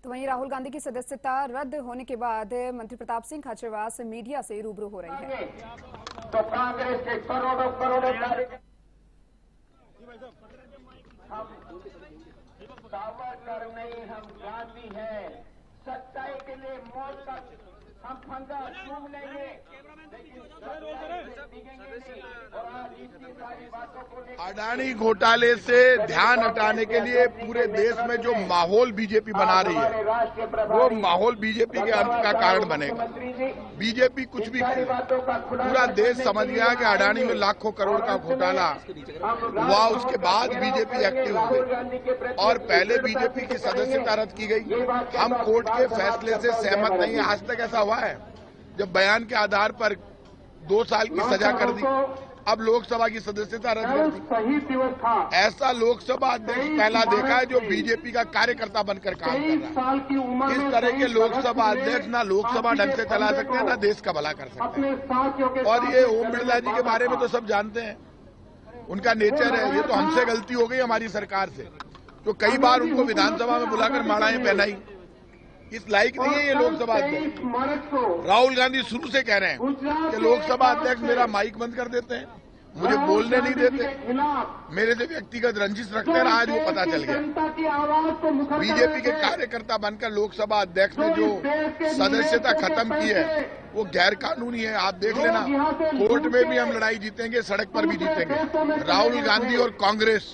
तो वहीं राहुल गांधी की सदस्यता रद्द होने के बाद मंत्री प्रताप सिंह खाचरवास मीडिया से रूबरू हो रही है। तो कांग्रेस के करोड़ों करोड़ों कार्यकर्ता सावरकर नहीं, हम गांधी हैं। सच्चाई के लिए मौत तक हम फंदा चूम लेंगे, लेकिन अडानी घोटाले से ध्यान हटाने के लिए पूरे देश में जो माहौल बीजेपी बना रही है वो माहौल बीजेपी के अंत का कारण बनेगा। बीजेपी कुछ भी करे, पूरा देश समझ गया कि अडानी में लाखों करोड़ का घोटाला हुआ, उसके बाद बीजेपी एक्टिव हो गई और पहले बीजेपी की सदस्यता रद्द की गई। हम कोर्ट के फैसले से सहमत नहीं है। आज तक ऐसा हुआ है जब बयान के आधार पर 2 साल की सजा कर दी, अब लोकसभा की सदस्यता रद्द कर दी। ऐसा लोकसभा अध्यक्ष पहला देखा है जो बीजेपी का कार्यकर्ता बनकर काम कर रहा है। इस तरह के लोकसभा अध्यक्ष ना लोकसभा ढंग से चला सकते हैं ना देश का भला कर सकते हैं। और ये ओम बिरला जी के बारे में तो सब जानते हैं, उनका नेचर है। ये तो हमसे गलती हो गई हमारी सरकार से, तो कई बार उनको विधानसभा में बुलाकर मालाएं पहनाई। इस लायक नहीं है ये लोकसभा अध्यक्ष। राहुल गांधी शुरू से कह रहे हैं कि लोकसभा अध्यक्ष मेरा माइक बंद कर देते हैं, मुझे बोलने नहीं देते, मेरे से व्यक्तिगत रंजिश रखते हैं। आज वो पता चल गया। बीजेपी के कार्यकर्ता बनकर लोकसभा अध्यक्ष ने जो सदस्यता खत्म की है वो गैर कानूनी है। आप देख लेना, कोर्ट में भी हम लड़ाई जीतेंगे, सड़क पर भी जीतेंगे। राहुल गांधी और कांग्रेस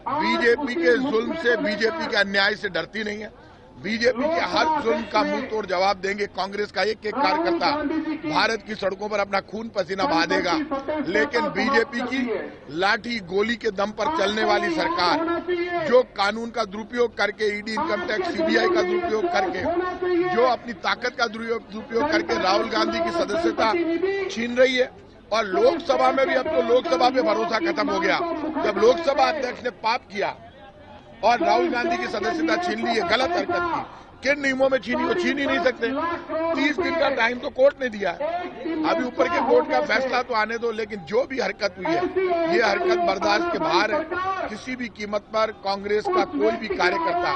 बीजेपी के जुल्म से, बीजेपी के अन्याय से डरती नहीं है। बीजेपी के हर जुल्म का मुंह तोड़ जवाब देंगे। कांग्रेस का एक एक कार्यकर्ता भारत की सड़कों पर अपना खून पसीना बहा देगा, लेकिन बीजेपी की लाठी गोली के दम पर चलने वाली सरकार जो कानून का दुरुपयोग करके, ईडी, इनकम टैक्स, सीबीआई का दुरुपयोग करके, जो अपनी ताकत का दुरुपयोग करके राहुल गांधी की सदस्यता छीन रही है। और लोकसभा में भी अब तो लोकसभा पे भरोसा खत्म हो गया। जब लोकसभा अध्यक्ष ने पाप किया और राहुल गांधी की सदस्यता छीन ली है, गलत हरकत की। किन नियमों में छीनी? वो छीन ही नहीं सकते। 30 दिन का टाइम तो कोर्ट ने दिया है। अभी ऊपर के कोर्ट का फैसला तो आने दो, लेकिन जो भी हरकत हुई है ये हरकत बर्दाश्त के बाहर है। किसी भी कीमत पर कांग्रेस का कोई भी कार्यकर्ता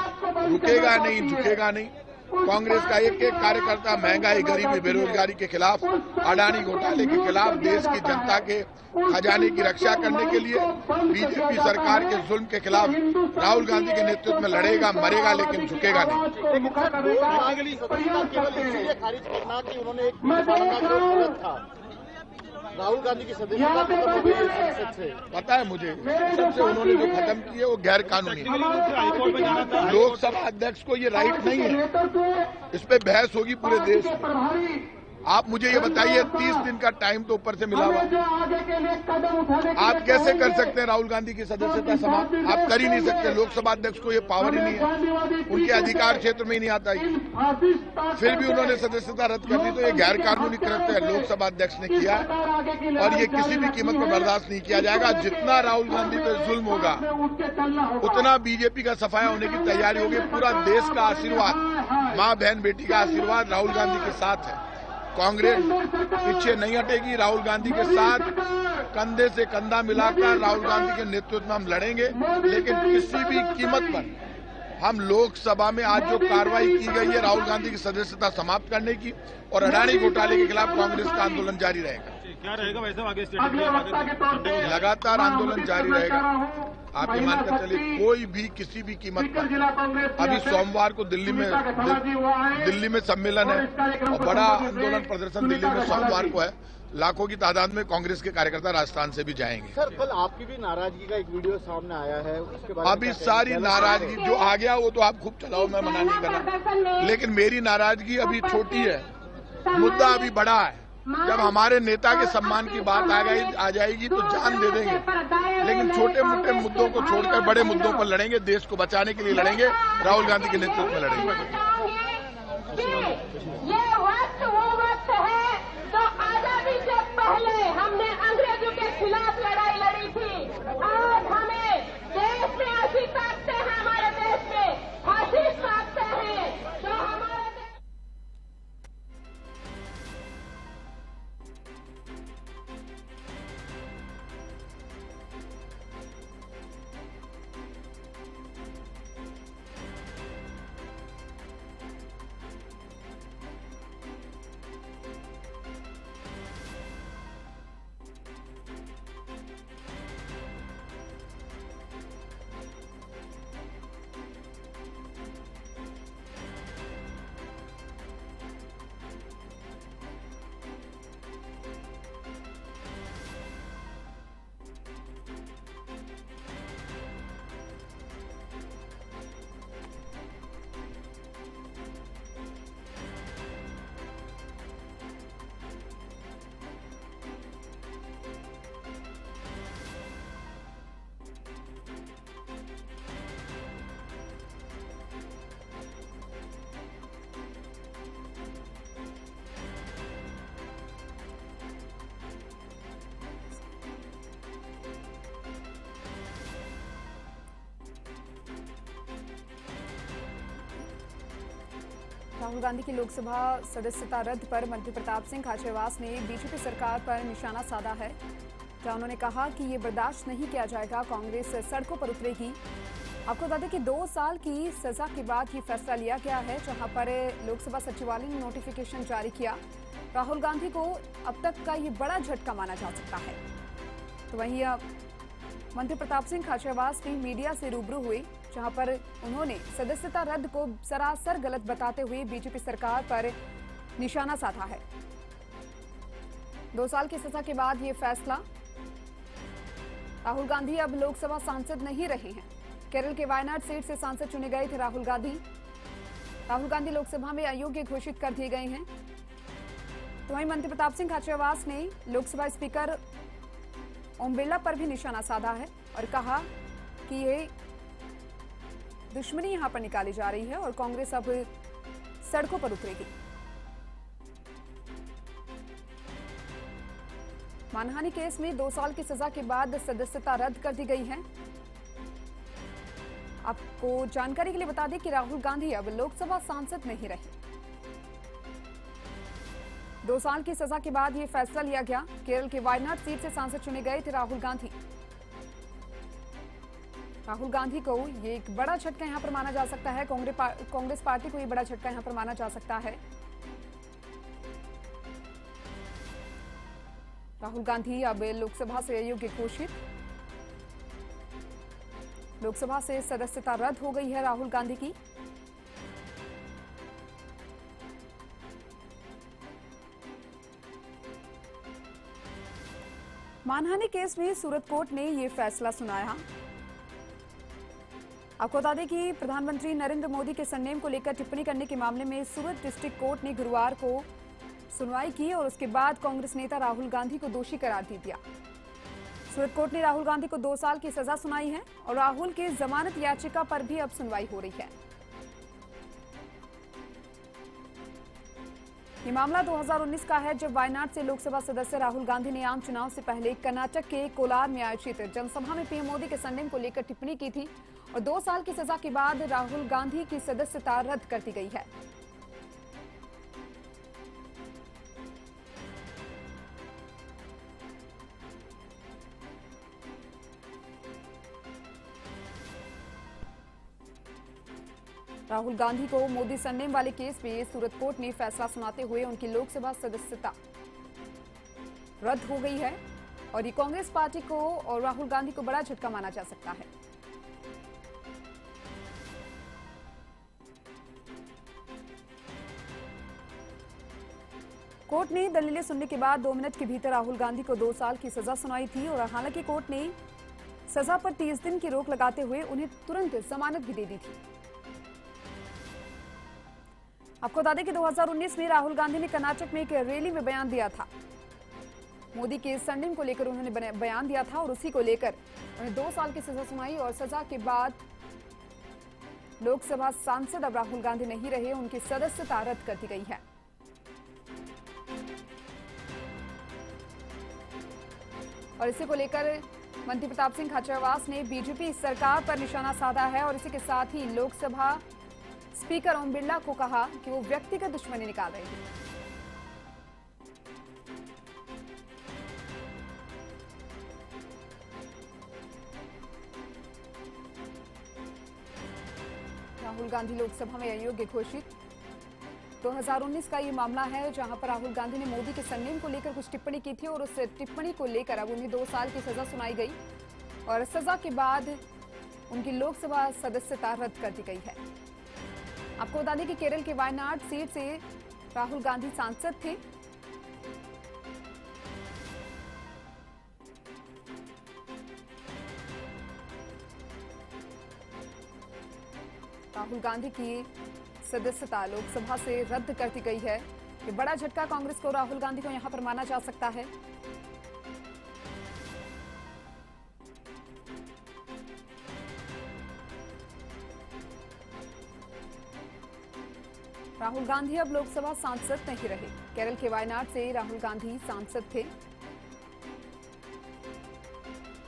रुकेगा नहीं, झुकेगा नहीं। कांग्रेस का एक एक कार्यकर्ता महंगाई, गरीबी, बेरोजगारी के खिलाफ, अडानी घोटाले के खिलाफ, देश की जनता के खजाने की रक्षा करने के लिए, बीजेपी सरकार के जुल्म के खिलाफ राहुल गांधी के नेतृत्व में लड़ेगा, मरेगा, लेकिन झुकेगा नहीं। राहुल गांधी की सदस्यता खत्म हो गई संसद से, पता है मुझे। सबसे उन्होंने जो खत्म की है वो गैर कानूनी है। लोकसभा अध्यक्ष को ये राइट नहीं है। इस पे बहस होगी पूरे देश में। आप मुझे ये बताइए, 30 दिन का टाइम तो ऊपर से मिला हुआ, आप कैसे कर सकते हैं राहुल गांधी की सदस्यता समाप्त? आप कर ही नहीं सकते। लोकसभा अध्यक्ष को ये पावर ही नहीं है, उनके अधिकार क्षेत्र में ही नहीं आता है। फिर भी उन्होंने सदस्यता रद्द कर दी, तो ये गैर कानूनी कृत्य लोकसभा अध्यक्ष ने किया और ये किसी भी कीमत पर बर्दाश्त नहीं किया जाएगा। जितना राहुल गांधी पे जुल्म होगा उतना बीजेपी का सफाया होने की तैयारी होगी। पूरा देश का आशीर्वाद, माँ बहन बेटी का आशीर्वाद राहुल गांधी के साथ है। कांग्रेस पीछे नहीं हटेगी। राहुल गांधी के साथ कंधे से कंधा मिलाकर राहुल गांधी के नेतृत्व में हम लड़ेंगे, लेकिन किसी भी कीमत पर हम लोकसभा में आज जो कार्रवाई की गई है राहुल गांधी की सदस्यता समाप्त करने की और अडानी घोटाले के खिलाफ कांग्रेस का आंदोलन जारी रहेगा। क्या रहेगा वैसे आगे? लगातार आंदोलन जारी रहेगा। आप ये मानकर चलिए, कोई भी किसी भी कीमत पर। अभी सोमवार को दिल्ली में सम्मेलन है और बड़ा आंदोलन प्रदर्शन दिल्ली में सोमवार को है। लाखों की तादाद में कांग्रेस के कार्यकर्ता राजस्थान से भी जाएंगे। सर, कल आपकी भी नाराजगी का एक वीडियो सामने आया है, उसके बाद अभी सारी नाराजगी जो आ गया वो तो आप खूब चलाओ, मैं मना नहीं कर रहा, लेकिन मेरी नाराजगी अभी छोटी है, मुद्दा अभी बड़ा है। जब हमारे नेता के सम्मान की बात आ जाएगी तो जान दे देंगे, लेकिन छोटे मोटे मुद्दों को छोड़कर बड़े मुद्दों पर लड़ेंगे। देश को बचाने के लिए लड़ेंगे, राहुल गांधी के नेतृत्व में लड़ेंगे। ये वक्त वो वक्त है जो आजादी से पहले हमने अंग्रेजों के खिलाफ लड़ाई लड़ी थी। आज हमें देश में ऐसी ताकतें हैं, हमारे देश में फासिस्ट ताकतें हैं जो हमारे राहुल गांधी की लोकसभा सदस्यता रद्द पर मंत्री प्रताप सिंह खाचरियावास ने बीजेपी सरकार पर निशाना साधा है, जहां उन्होंने कहा कि ये बर्दाश्त नहीं किया जाएगा, कांग्रेस सड़कों पर उतरेगी। आपको बता दें कि 2 साल की सजा के बाद ये फैसला लिया गया है, जहां पर लोकसभा सचिवालय ने नोटिफिकेशन जारी किया। राहुल गांधी को अब तक का ये बड़ा झटका माना जा सकता है। तो वहीं मंत्री प्रताप सिंह खाचरियावास भी मीडिया से रूबरू हुए, जहां पर उन्होंने सदस्यता रद्द को सरासर गलत बताते हुए बीजेपी सरकार पर निशाना साधा है। 2 साल की सजा के बाद ये फैसला। राहुल गांधी अब लोकसभा सांसद नहीं रहे हैं। केरल के वायनाड सीट से सांसद चुने गए थे राहुल गांधी लोकसभा में अयोग्य घोषित कर दिए गए हैं। तो वहीं मंत्री प्रताप सिंह खाचरियावास ने लोकसभा स्पीकर ओम बिरला पर भी निशाना साधा है और कहा कि ये दुश्मनी यहां पर निकाली जा रही है और कांग्रेस अब सड़कों पर उतरेगी। मानहानि केस में 2 साल की सजा के बाद सदस्यता रद्द कर दी गई है। आपको जानकारी के लिए बता दें कि राहुल गांधी अब लोकसभा सांसद नहीं रहे। 2 साल की सजा के बाद यह फैसला लिया गया। केरल के वायनाड सीट से सांसद चुने गए थे राहुल गांधी को ये एक बड़ा झटका यहां पर माना जा सकता है। कांग्रेस पार्टी को ये बड़ा झटका यहां पर माना जा सकता है। राहुल गांधी अब लोकसभा से अयोग्य घोषित। लोकसभा से सदस्यता रद्द हो गई है राहुल गांधी की। मानहानि केस में सूरत कोर्ट ने यह फैसला सुनाया। आपको बता दें कि प्रधानमंत्री नरेंद्र मोदी के सरनेम को लेकर टिप्पणी करने के मामले में सूरत डिस्ट्रिक्ट कोर्ट ने गुरुवार को सुनवाई की और उसके बाद कांग्रेस नेता राहुल गांधी को दोषी करार दे दिया। सूरत कोर्ट ने राहुल गांधी को 2 साल की सजा सुनाई है और राहुल के जमानत याचिका पर भी अब सुनवाई हो रही है। ये मामला 2019 का है, जब वायनाड से लोकसभा सदस्य राहुल गांधी ने आम चुनाव से पहले कर्नाटक के कोलार में आयोजित जनसभा में पीएम मोदी के सरनेम को लेकर टिप्पणी की थी और 2 साल की सजा के बाद राहुल गांधी की सदस्यता रद्द कर दी गई है। राहुल गांधी को मोदी सरनेम वाले केस में सूरत कोर्ट ने फैसला सुनाते हुए उनकी लोकसभा सदस्यता रद्द हो गई है और ये कांग्रेस पार्टी को और राहुल गांधी को बड़ा झटका माना जा सकता है। कोर्ट ने दलीलें सुनने के बाद 2 मिनट के भीतर राहुल गांधी को 2 साल की सजा सुनाई थी और हालांकि कोर्ट ने सजा पर 30 दिन की रोक लगाते हुए उन्हें तुरंत जमानत भी दे दी थी। आपको बता दें कि 2019 में राहुल गांधी ने कर्नाटक में एक रैली में बयान दिया था। मोदी के सरनेम को लेकर उन्होंने बयान दिया था और उसी को लेकर उन्हें 2 साल की सजा सुनाई और सजा के बाद लोकसभा सांसद अब राहुल गांधी नहीं रहे, उनकी सदस्यता रद्द कर दी गई है। और इसी को लेकर मंत्री प्रताप सिंह खाचरियावास ने बीजेपी सरकार पर निशाना साधा है और इसी के साथ ही लोकसभा स्पीकर ओम बिरला को कहा कि वो व्यक्तिगत दुश्मनी निकाल रहे थे। राहुल गांधी लोकसभा में अयोग्य घोषित। 2019 का ये मामला है, जहां पर राहुल गांधी ने मोदी के सरनेम को लेकर कुछ टिप्पणी की थी और उस टिप्पणी को लेकर अब उन्हें 2 साल की सजा सुनाई गई और सजा के बाद उनकी लोकसभा सदस्यता रद्द कर दी गई है। आपको बता दें कि केरल के वायनाड सीट से राहुल गांधी सांसद थे। राहुल गांधी की सदस्यता लोकसभा से रद्द कर दी गई है। ये बड़ा झटका कांग्रेस को, राहुल गांधी को यहां पर माना जा सकता है। राहुल गांधी अब लोकसभा सांसद नहीं रहे। केरल के वायनाड से राहुल गांधी सांसद थे।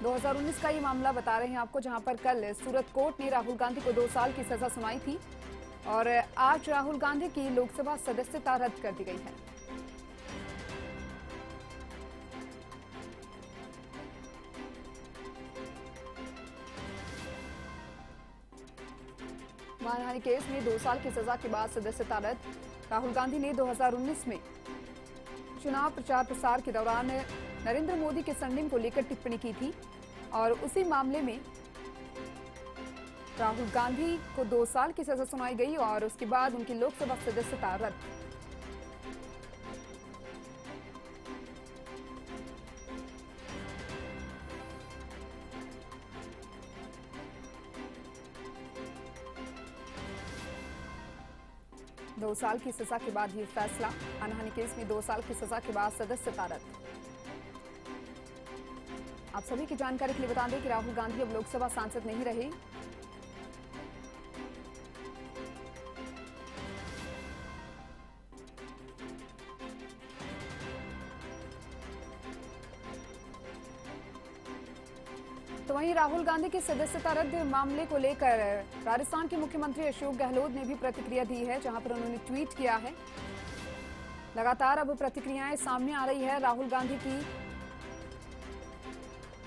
2019 का ये मामला बता रहे हैं आपको, जहां पर कल सूरत कोर्ट ने राहुल गांधी को 2 साल की सजा सुनाई थी और आज राहुल गांधी की लोकसभा सदस्यता रद्द कर दी गई है। मानहानि केस में 2 साल की सजा के बाद सदस्यता रद्द। राहुल गांधी ने 2019 में चुनाव प्रचार प्रसार के दौरान नरेंद्र मोदी के सरनेम को लेकर टिप्पणी की थी और उसी मामले में राहुल गांधी को 2 साल की सजा सुनाई गई और उसके बाद उनकी लोकसभा सदस्यता रद्द। दो साल की सजा के बाद ये फैसला। मानहानि केस में 2 साल की सजा के बाद सदस्यता रद्द। आप सभी की जानकारी के लिए बता दें कि राहुल गांधी अब लोकसभा सांसद नहीं रहे। तो वहीं राहुल गांधी की सदस्यता रद्द मामले को लेकर राजस्थान के मुख्यमंत्री अशोक गहलोत ने भी प्रतिक्रिया दी है, जहां पर उन्होंने ट्वीट किया है। लगातार अब प्रतिक्रियाएं सामने आ रही है राहुल गांधी की,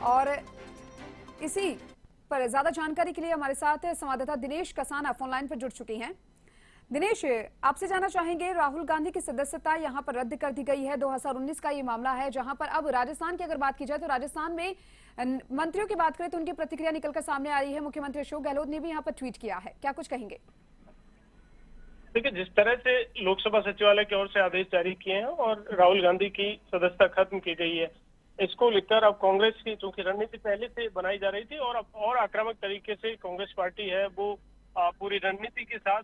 और इसी पर ज्यादा जानकारी के लिए हमारे साथ संवाददाता दिनेश कसाना फोन लाइन पर जुड़ चुके हैं। दिनेश, आपसे जानना चाहेंगे, राहुल गांधी की सदस्यता यहां पर रद्द कर दी गई है। 2019 का ये मामला है, जहां पर अब राजस्थान की अगर बात की जाए तो राजस्थान में मंत्रियों की बात करें तो उनकी प्रतिक्रिया निकलकर सामने आ रही है। मुख्यमंत्री अशोक गहलोत ने भी यहाँ पर ट्वीट किया है, क्या कुछ कहेंगे? देखिए, जिस तरह से लोकसभा सचिवालय की ओर से आदेश जारी किए हैं और राहुल गांधी की सदस्यता खत्म की गई है, इसको लेकर अब कांग्रेस की चूंकि रणनीति पहले से बनाई जा रही थी और अब और आक्रामक तरीके से कांग्रेस पार्टी है वो पूरी रणनीति के साथ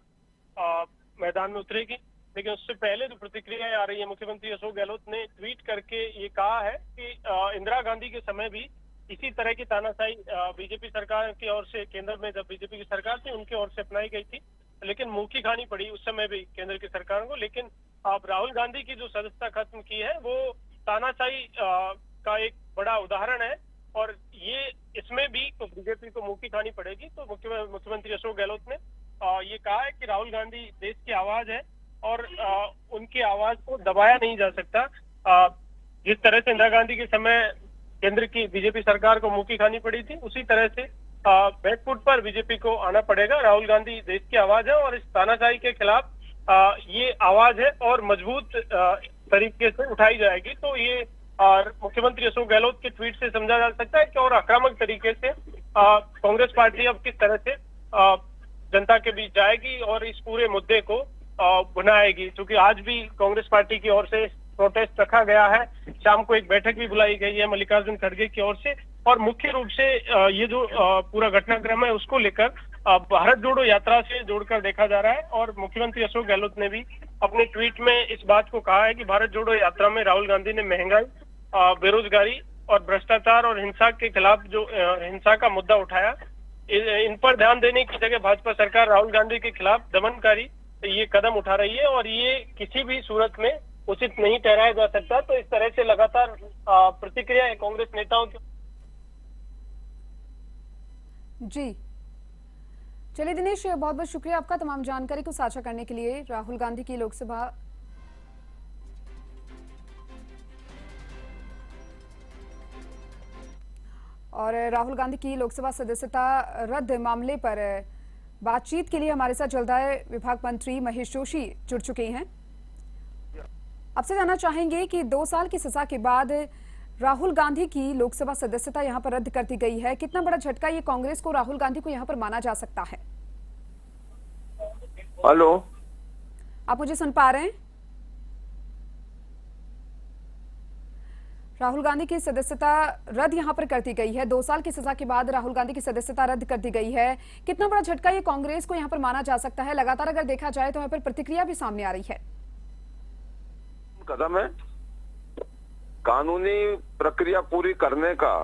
मैदान में उतरेगी। लेकिन उससे पहले जो प्रतिक्रियाएं आ रही है, मुख्यमंत्री अशोक गहलोत ने ट्वीट करके ये कहा है कि इंदिरा गांधी के समय भी इसी तरह की तानाशाही बीजेपी सरकार की ओर से, केंद्र में जब बीजेपी की सरकार थी उनकी ओर से अपनाई गई थी, लेकिन मुंह की खानी पड़ी उस समय भी केंद्र की सरकार को। लेकिन अब राहुल गांधी की जो सदस्यता खत्म की है वो तानाशाही का एक बड़ा उदाहरण है और ये इसमें भी तो बीजेपी को मुंह की खानी पड़ेगी। तो मुख्यमंत्री अशोक गहलोत ने ये कहा है कि राहुल गांधी देश की आवाज है और उनकी आवाज को दबाया नहीं जा सकता। जिस तरह से इंदिरा गांधी के समय केंद्र की बीजेपी सरकार को मुंह की खानी पड़ी थी, उसी तरह से बैकफुट पर बीजेपी को आना पड़ेगा। राहुल गांधी देश की आवाज है और इस तानाशाही के खिलाफ ये आवाज है और मजबूत तरीके से उठाई जाएगी। तो ये मुख्यमंत्री अशोक गहलोत के ट्वीट से समझा जा सकता है कि और आक्रामक तरीके से कांग्रेस पार्टी अब किस तरह से जनता के बीच जाएगी और इस पूरे मुद्दे को बनाएगी। क्योंकि आज भी कांग्रेस पार्टी की ओर से प्रोटेस्ट रखा गया है, शाम को एक बैठक भी बुलाई गई है मल्लिकार्जुन खड़गे की ओर से, और मुख्य रूप से ये जो पूरा घटनाक्रम है उसको लेकर भारत जोड़ो यात्रा से जोड़कर देखा जा रहा है। और मुख्यमंत्री अशोक गहलोत ने भी अपने ट्वीट में इस बात को कहा है कि भारत जोड़ो यात्रा में राहुल गांधी ने महंगाई, बेरोजगारी और भ्रष्टाचार और हिंसा के खिलाफ जो हिंसा का मुद्दा उठाया, इन पर ध्यान देने की जगह भाजपा सरकार राहुल गांधी के खिलाफ दमनकारी ये कदम उठा रही है और ये किसी भी सूरत में उचित नहीं ठहराया जा सकता। तो इस तरह से लगातार प्रतिक्रिया कांग्रेस नेताओं की। जी चलिए दिनेश, बहुत बहुत शुक्रिया आपका तमाम जानकारी को साझा करने के लिए। राहुल गांधी की लोकसभा और राहुल गांधी की लोकसभा सदस्यता रद्द मामले पर बातचीत के लिए हमारे साथ जलदाय विभाग मंत्री महेश जोशी जुड़ चुके हैं। आपसे जानना चाहेंगे कि 2 साल की सजा के बाद राहुल गांधी की लोकसभा सदस्यता यहां पर रद्द कर दी गई है, कितना बड़ा झटका ये कांग्रेस को, राहुल गांधी को यहां पर माना जा सकता है? हेलो, आप मुझे सुन पा रहे हैं? राहुल गांधी की सदस्यता रद्द यहां पर कर दी गई है। 2 साल की सजा के बाद राहुल गांधी की सदस्यता रद्द कर दी गई है, कितना बड़ा झटका ये कांग्रेस को यहां पर माना जा सकता है? लगातार अगर देखा जाए तो यहाँ पर प्रतिक्रिया भी सामने आ रही है। कदम है कानूनी प्रक्रिया पूरी करने का,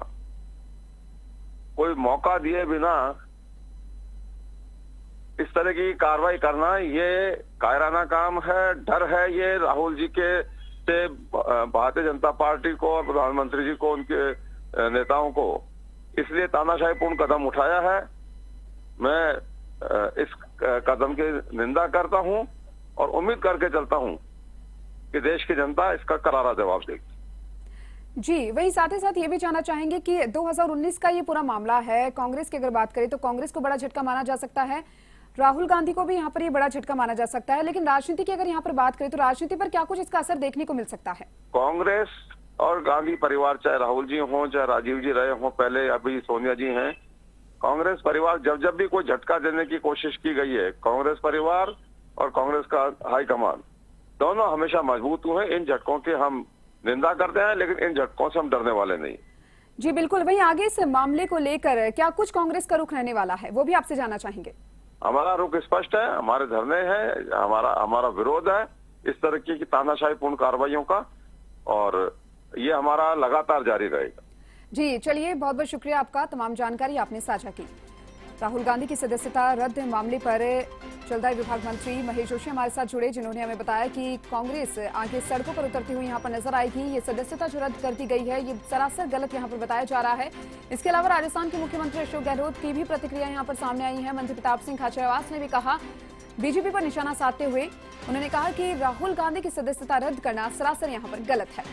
कोई मौका दिए बिना इस तरह की कार्रवाई करना ये कायराना काम है। डर है ये राहुल जी के से भारतीय जनता पार्टी को और प्रधानमंत्री जी को, उनके नेताओं को, इसलिए तानाशाहीपूर्ण कदम उठाया है। मैं इस कदम की निंदा करता हूं और उम्मीद करके चलता हूं कि देश की जनता इसका करारा जवाब देगी। जी, वही साथ ही साथ ये भी जानना चाहेंगे कि 2019 का ये पूरा मामला है, कांग्रेस की अगर बात करें तो कांग्रेस को बड़ा झटका माना जा सकता है, राहुल गांधी को भी यहाँ पर ये बड़ा झटका माना जा सकता है, लेकिन राजनीति की अगर यहाँ पर बात करें तो राजनीति पर क्या कुछ इसका असर देखने को मिल सकता है? कांग्रेस और गांधी परिवार, चाहे राहुल जी हों चाहे राजीव जी रहे हों पहले, अभी सोनिया जी हैं, कांग्रेस परिवार जब भी कोई झटका देने की कोशिश की गई है, कांग्रेस परिवार और कांग्रेस का हाईकमान दोनों हमेशा मजबूत हुए। इन झटकों के हम निंदा करते हैं, लेकिन इन झटकों से हम डरने वाले नहीं। जी बिल्कुल, वहीं आगे इस मामले को लेकर क्या कुछ कांग्रेस का रुख रहने वाला है, वो भी आपसे जानना चाहेंगे। हमारा रुख स्पष्ट है, हमारे धरने हैं, हमारा विरोध है इस तरह की तानाशाही पूर्ण कार्रवाइयों का, और ये हमारा लगातार जारी रहेगा। जी चलिए, बहुत बहुत शुक्रिया आपका, तमाम जानकारी आपने साझा की। राहुल गांधी की सदस्यता रद्द मामले पर जलदाय विभाग मंत्री महेश जोशी हमारे साथ जुड़े, जिन्होंने हमें बताया कि कांग्रेस आगे सड़कों पर उतरती हुई यहां पर नजर आएगी। ये सदस्यता जो रद्द कर दी गई है ये सरासर गलत यहां पर बताया जा रहा है। इसके अलावा राजस्थान के मुख्यमंत्री अशोक गहलोत की भी प्रतिक्रिया यहां पर सामने आई है। मंत्री प्रताप सिंह खाचरियावास ने भी कहा, बीजेपी पर निशाना साधते हुए उन्होंने कहा कि राहुल गांधी की सदस्यता रद्द करना सरासर यहां पर गलत है।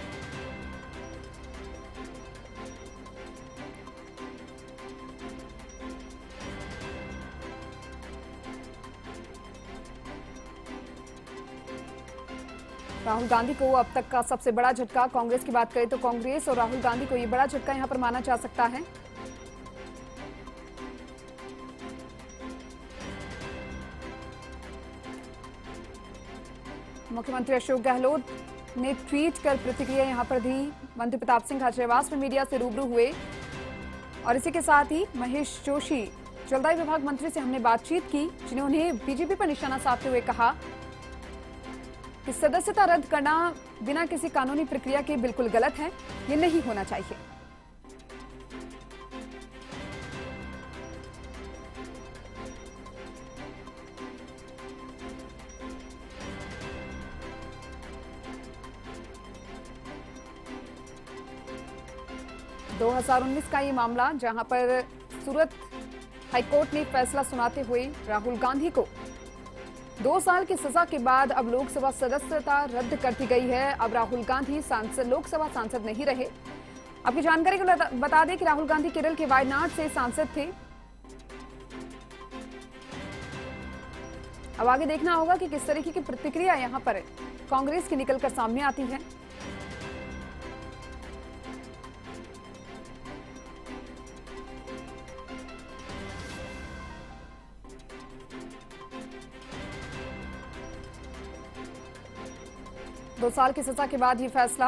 राहुल गांधी को अब तक का सबसे बड़ा झटका, कांग्रेस की बात करें तो कांग्रेस और राहुल गांधी को ये बड़ा झटका यहां पर माना जा सकता है। मुख्यमंत्री अशोक गहलोत ने ट्वीट कर प्रतिक्रिया यहां पर दी। मंत्री प्रताप सिंह खाचरियावास में मीडिया से रूबरू हुए और इसी के साथ ही महेश जोशी जलदाय विभाग मंत्री से हमने बातचीत की, जिन्होंने बीजेपी पर निशाना साधते हुए कहा कि सदस्यता रद्द करना बिना किसी कानूनी प्रक्रिया के बिल्कुल गलत है, ये नहीं होना चाहिए। दो 2019 का ये मामला, जहां पर सूरत हाईकोर्ट ने फैसला सुनाते हुए राहुल गांधी को 2 साल की सजा के बाद अब लोकसभा सदस्यता रद्द कर दी गई है। अब राहुल गांधी लोकसभा सांसद नहीं रहे। आपकी जानकारी को बता दें कि राहुल गांधी केरल के वायनाड से सांसद थे। अब आगे देखना होगा कि किस तरीके की प्रतिक्रिया यहां पर कांग्रेस की निकलकर सामने आती है। दो साल की सजा के बाद ये फैसला